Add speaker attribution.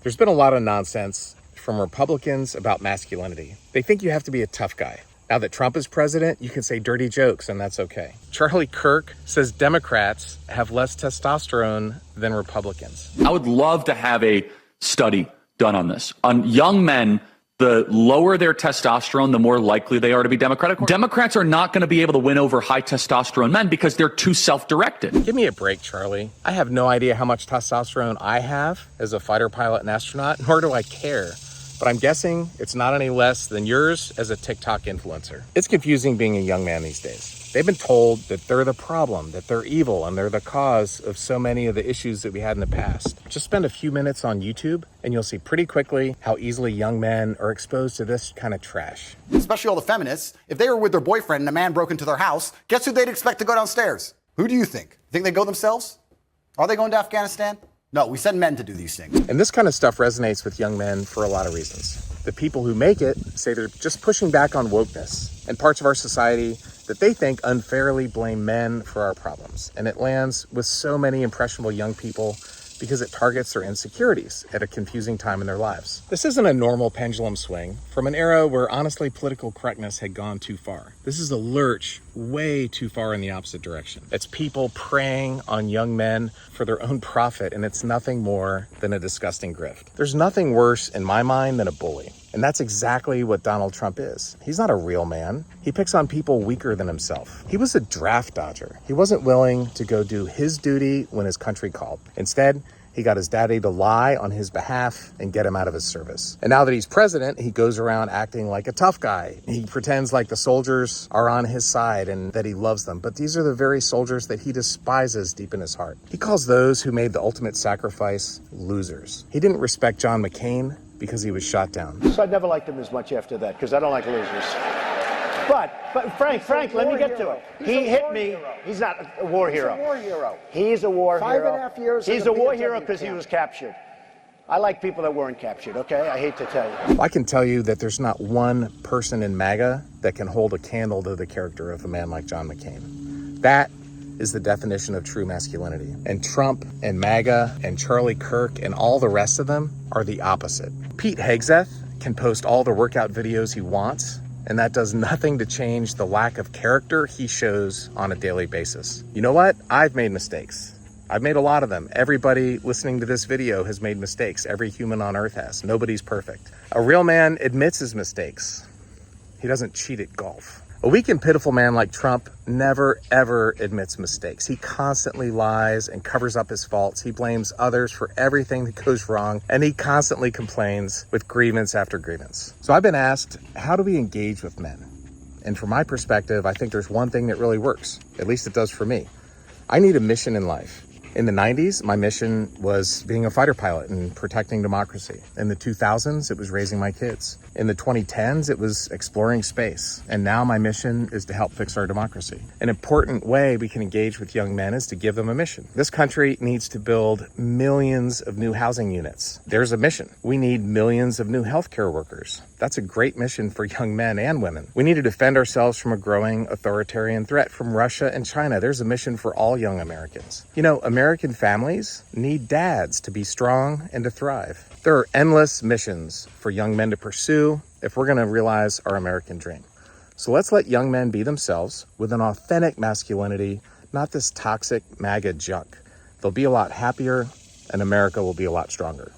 Speaker 1: There's been a lot of nonsense from Republicans about masculinity. They think you have to be a tough guy. Now that Trump is president, you can say dirty jokes and that's okay. Charlie Kirk says Democrats have less testosterone than Republicans.
Speaker 2: I would love to have a study done on this. On young men, the lower their testosterone, the more likely they are to be Democratic. Democrats are not going to be able to win over high testosterone men because they're too self-directed.
Speaker 1: Give me a break, Charlie. I have no idea how much testosterone I have as a fighter pilot and astronaut, nor do I care. But I'm guessing it's not any less than yours as a TikTok influencer. It's confusing being a young man these days. They've been told that they're the problem, that they're evil, and they're the cause of so many of the issues that we had in the past. Just spend a few minutes on YouTube and you'll see pretty quickly how easily young men are exposed to this kind of trash.
Speaker 3: Especially all the feminists, if they were with their boyfriend and a man broke into their house, guess who they'd expect to go downstairs? Who do you think? Think they go themselves? Are they going to Afghanistan? No, we send men to do these things.
Speaker 1: And this kind of stuff resonates with young men for a lot of reasons. The people who make it say they're just pushing back on wokeness and parts of our society that they think unfairly blame men for our problems. And it lands with so many impressionable young people because it targets their insecurities at a confusing time in their lives. This isn't a normal pendulum swing from an era where honestly political correctness had gone too far. This is a lurch way too far in the opposite direction. It's people preying on young men for their own profit, and it's nothing more than a disgusting grift. There's nothing worse in my mind than a bully. And that's exactly what Donald Trump is. He's not a real man. He picks on people weaker than himself. He was a draft dodger. He wasn't willing to go do his duty when his country called. Instead, he got his daddy to lie on his behalf and get him out of his service. And now that he's president, he goes around acting like a tough guy. He pretends like the soldiers are on his side and that he loves them. But these are the very soldiers that he despises deep in his heart. He calls those who made the ultimate sacrifice losers. He didn't respect John McCain because he was shot down.
Speaker 4: So I never liked him as much after that because I don't like losers. But Frank, let me get to it. He hit me. He's not a war hero.
Speaker 5: He's a war hero.
Speaker 4: He's a war hero.
Speaker 5: 5.5 years.
Speaker 4: He's a war hero because he was captured. I like people that weren't captured, okay? I hate to tell you.
Speaker 1: I can tell you that there's not one person in MAGA that can hold a candle to the character of a man like John McCain. That is the definition of true masculinity. And Trump and MAGA and Charlie Kirk and all the rest of them are the opposite. Pete Hegseth can post all the workout videos he wants, and that does nothing to change the lack of character he shows on a daily basis. You know what? I've made mistakes. I've made a lot of them. Everybody listening to this video has made mistakes. Every human on earth has. Nobody's perfect. A real man admits his mistakes. He doesn't cheat at golf. A weak and pitiful man like Trump never, ever admits mistakes. He constantly lies and covers up his faults. He blames others for everything that goes wrong, and he constantly complains with grievance after grievance. So I've been asked, how do we engage with men? And from my perspective, I think there's one thing that really works. At least it does for me. I need a mission in life. In the 90s, my mission was being a fighter pilot and protecting democracy. In the 2000s, it was raising my kids. In the 2010s, it was exploring space. And now my mission is to help fix our democracy. An important way we can engage with young men is to give them a mission. This country needs to build millions of new housing units. There's a mission. We need millions of new healthcare workers. That's a great mission for young men and women. We need to defend ourselves from a growing authoritarian threat from Russia and China. There's a mission for all young Americans. You know, American families need dads to be strong and to thrive. There are endless missions for young men to pursue if we're going to realize our American dream. So let's let young men be themselves with an authentic masculinity, not this toxic MAGA junk. They'll be a lot happier, and America will be a lot stronger.